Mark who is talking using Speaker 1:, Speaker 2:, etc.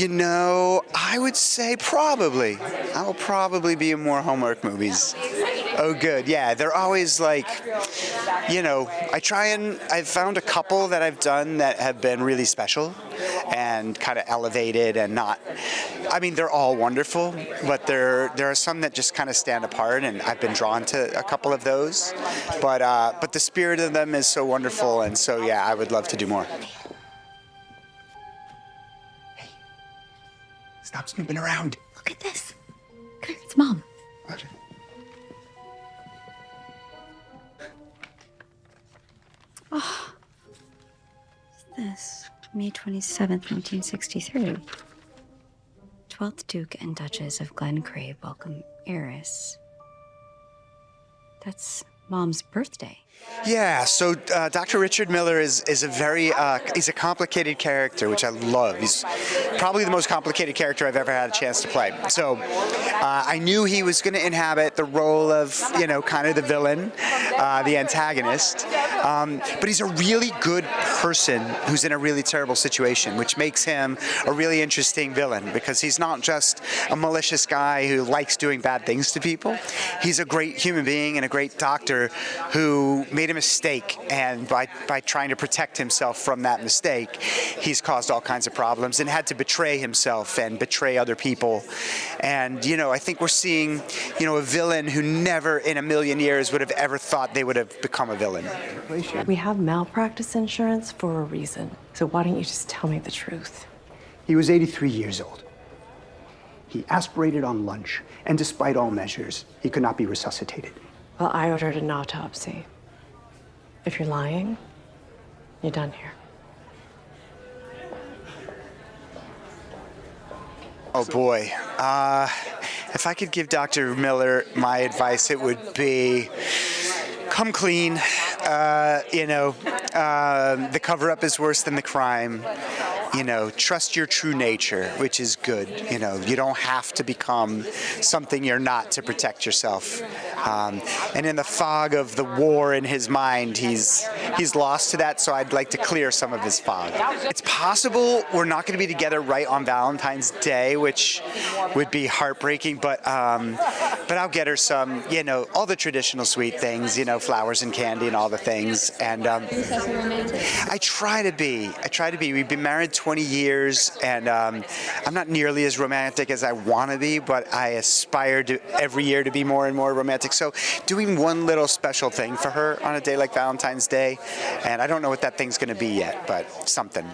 Speaker 1: I would say probably. I will probably be in more Hallmark movies. Oh, good. Yeah, they're always like, I've found a couple that I've done that have been really special and kind of elevated and they're all wonderful, but there are some that just kind of stand apart, and I've been drawn to a couple of those. But the spirit of them is so wonderful, and so, yeah, I would love to do more. Stop snooping around.
Speaker 2: Look at this. Come here, it's Mom.
Speaker 1: What?
Speaker 2: Oh. What's this? May 27th, 1963. 12th Duke and Duchess of Glencree welcome heiress. That's Mom's birthday.
Speaker 1: Yeah, so Dr. Richard Miller is he's a complicated character, which I love. He's probably the most complicated character I've ever had a chance to play. So I knew he was going to inhabit the role of, kind of the villain, the antagonist. But he's a really good person who's in a really terrible situation, which makes him a really interesting villain, because he's not just a malicious guy who likes doing bad things to people. He's a great human being and a great doctor who made a mistake, and by trying to protect himself from that mistake, he's caused all kinds of problems and had to betray himself and betray other people. And, I think we're seeing, a villain who never in a million years would have ever thought they would have become a villain.
Speaker 3: We have malpractice insurance for a reason. So why don't you just tell me the truth?
Speaker 4: He was 83 years old. He aspirated on lunch, and despite all measures, he could not be resuscitated.
Speaker 3: Well, I ordered an autopsy. If you're lying, you're done here.
Speaker 1: Oh boy. If I could give Dr. Miller my advice, it would be come clean. The cover-up is worse than the crime. Trust your true nature, which is good. You don't have to become something you're not to protect yourself. And in the fog of the war in his mind, he's lost to that, so I'd like to clear some of his fog. It's possible we're not going to be together right on Valentine's Day, which would be heartbreaking, but I'll get her some, all the traditional sweet things, flowers and candy and all the things. And I try to be. We've been married 20 years, and I'm not nearly as romantic as I want to be, but I aspire to every year to be more and more romantic. So doing one little special thing for her on a day like Valentine's Day, and I don't know what that thing's going to be yet, but something.